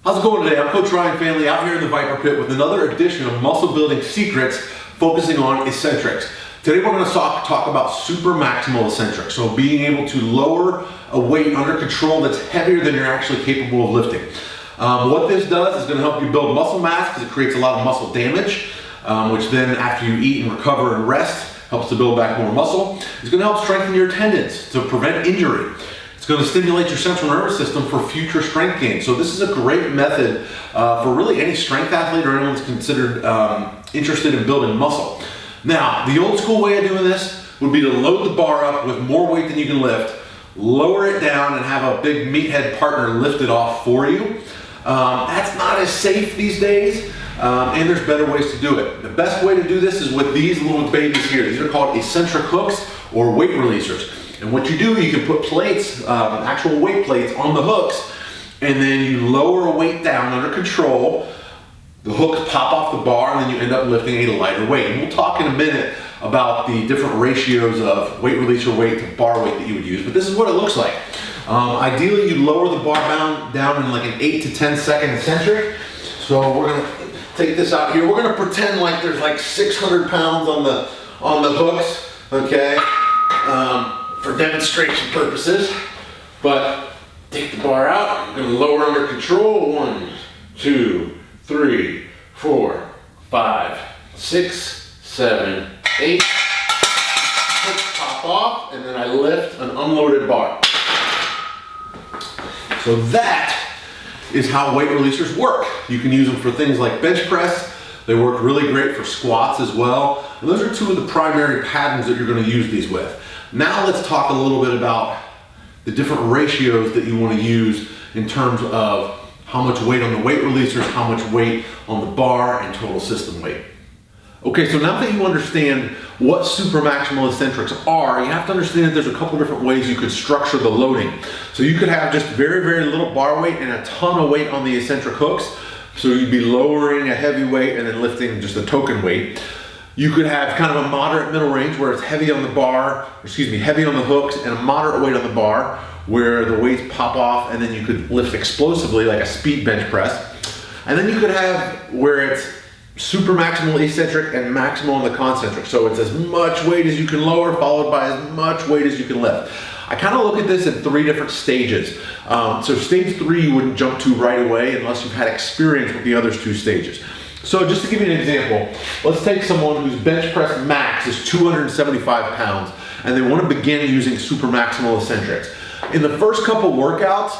How's it going today? I'm Coach Ryan Family out here in the VIPAR pit with another edition of Muscle Building Secrets focusing on eccentrics. Today we're going to talk about Supramaximal eccentrics, so being able to lower a weight under control that's heavier than you're actually capable of lifting. What this does is going to help you build muscle mass because it creates a lot of muscle damage, which then after you eat and recover and rest helps to build back more muscle. It's going to help strengthen your tendons to prevent injury. It's going to stimulate your central nervous system for future strength gain. So this is a great method for really any strength athlete or anyone who's considered interested in building muscle. Now, the old school way of doing this would be to load the bar up with more weight than you can lift, lower it down and have a big meathead partner lift it off for you. That's not as safe these days, and there's better ways to do it. The best way to do this is with these little babies here. These are called eccentric hooks or weight releasers. And what you do, you can put plates, actual weight plates on the hooks, and then you lower a weight down under control. The hooks pop off the bar, and then you end up lifting a lighter weight. And we'll talk in a minute about the different ratios of weight releaser weight to bar weight that you would use, but this is what it looks like. Ideally, you lower the bar down in like an 8 to 10 second eccentric. So we're gonna take this out here. We're gonna pretend like there's like 600 pounds on the hooks, okay? For demonstration purposes, but take the bar out. I'm going to lower under control. 1, 2, 3, 4, 5, 6, 7, 8. Hooks pop off, and then I lift an unloaded bar. So that is how weight releasers work. You can use them for things like bench press. They work really great for squats as well. And those are two of the primary patterns that you're going to use these with. Now let's talk a little bit about the different ratios that you want to use in terms of how much weight on the weight releasers, how much weight on the bar, and total system weight. Okay, so now that you understand what supramaximal eccentrics are, you have to understand that there's a couple different ways you could structure the loading. So you could have just very, very little bar weight and a ton of weight on the eccentric hooks. So you'd be lowering a heavy weight and then lifting just a token weight. You could have kind of a moderate middle range where it's heavy on the bar, heavy on the hooks and a moderate weight on the bar where the weights pop off and then you could lift explosively like a speed bench press. And then you could have where it's super maximal eccentric and maximal on the concentric. So it's as much weight as you can lower followed by as much weight as you can lift. I kind of look at this in 3 different stages. So stage 3 you wouldn't jump to right away unless you've had experience with the other 2 stages. So just to give you an example, let's take someone whose bench press max is 275 pounds and they want to begin using supramaximal eccentrics. In the first couple workouts,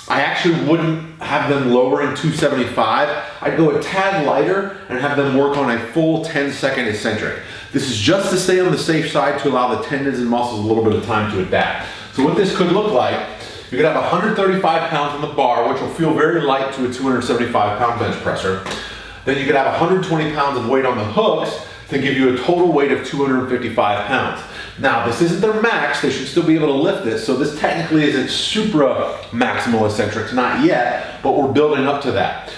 I actually wouldn't have them lowering 275. I'd go a tad lighter and have them work on a full 10-second eccentric. This is just to stay on the safe side to allow the tendons and muscles a little bit of time to adapt. So what this could look like, you could have 135 pounds on the bar, which will feel very light to a 275 pound bench presser. Then you could have 120 pounds of weight on the hooks to give you a total weight of 255 pounds. Now, this isn't their max, they should still be able to lift this, so this technically isn't supra-maximal eccentrics, not yet, but we're building up to that.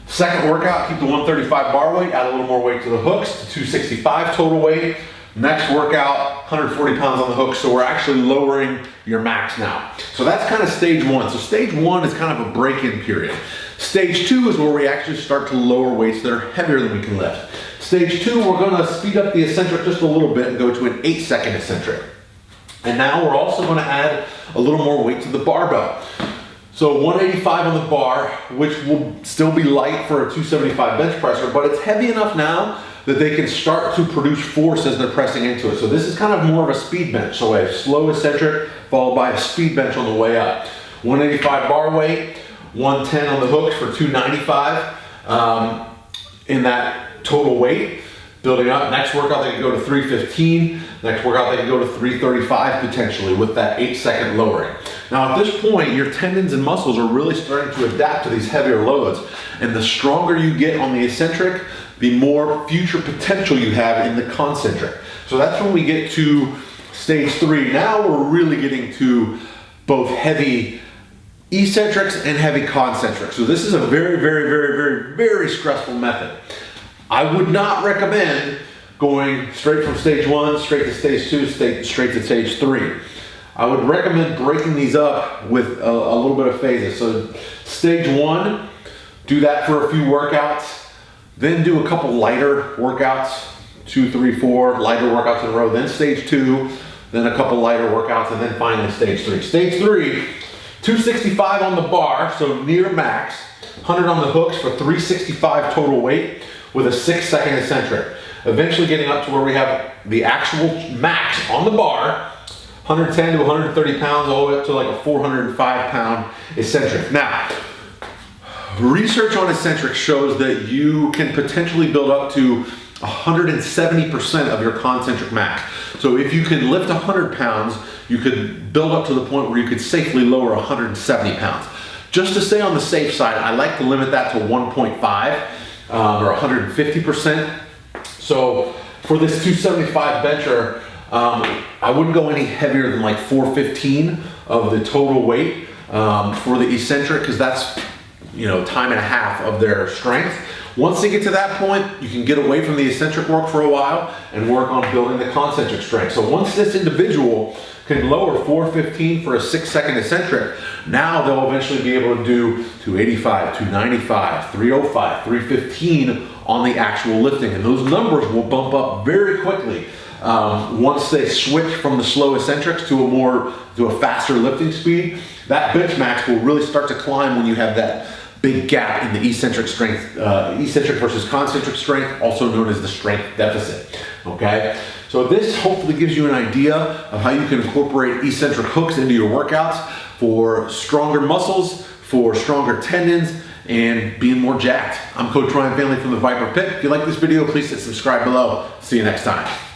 Second workout, keep the 135 bar weight, add a little more weight to the hooks, to 265 total weight. Next workout, 140 pounds on the hooks, so we're actually lowering your max now. So that's kind of stage 1. So stage 1 is kind of a break-in period. Stage 2 is where we actually start to lower weights that are heavier than we can lift. Stage 2, we're going to speed up the eccentric just a little bit and go to an 8-second eccentric. And now we're also going to add a little more weight to the barbell. So 185 on the bar, which will still be light for a 275 bench presser, but it's heavy enough now that they can start to produce force as they're pressing into it. So this is kind of more of a speed bench. So a slow eccentric followed by a speed bench on the way up. 185 bar weight, 110 on the hooks for 295 in that total weight. Building up, next workout they can go to 315, next workout they can go to 335 potentially with that 8-second lowering. Now at this point, your tendons and muscles are really starting to adapt to these heavier loads, and the stronger you get on the eccentric, the more future potential you have in the concentric. So that's when we get to stage 3. Now we're really getting to both heavy eccentrics and heavy concentrics. So this is a very, very, very, very, very stressful method. I would not recommend going straight from stage 1, straight to stage 2, straight to stage 3. I would recommend breaking these up with a little bit of phases. So stage 1, Do that for a few workouts, then do a couple lighter workouts, 2, 3, 4 lighter workouts in a row, then stage 2, then a couple lighter workouts, and then finally stage 3. Stage 3, 265 on the bar, so near max, 100 on the hooks for 365 total weight with a 6-second eccentric. Eventually getting up to where we have the actual max on the bar, 110 to 130 pounds, all the way up to like a 405 pound eccentric. Now, research on eccentric shows that you can potentially build up to 170% of your concentric max. So if you can lift 100 pounds, you could build up to the point where you could safely lower 170 pounds. Just to stay on the safe side, I like to limit that to 1.5 or 150%. So for this 275 bencher, I wouldn't go any heavier than like 415 of the total weight for the eccentric, because that's, you know, time and a half of their strength. Once they get to that point, you can get away from the eccentric work for a while and work on building the concentric strength. So once this individual can lower 415 for a 6-second eccentric, now they'll eventually be able to do 285, 295, 305, 315 on the actual lifting. And those numbers will bump up very quickly once they switch from the slow eccentrics to a faster lifting speed. That bench max will really start to climb when you have that big gap in the eccentric strength, eccentric versus concentric strength, also known as the strength deficit, okay? So this hopefully gives you an idea of how you can incorporate eccentric hooks into your workouts for stronger muscles, for stronger tendons, and being more jacked. I'm Coach Ryan Family from the VIPAR Pit. If you like this video, please hit subscribe below. See you next time.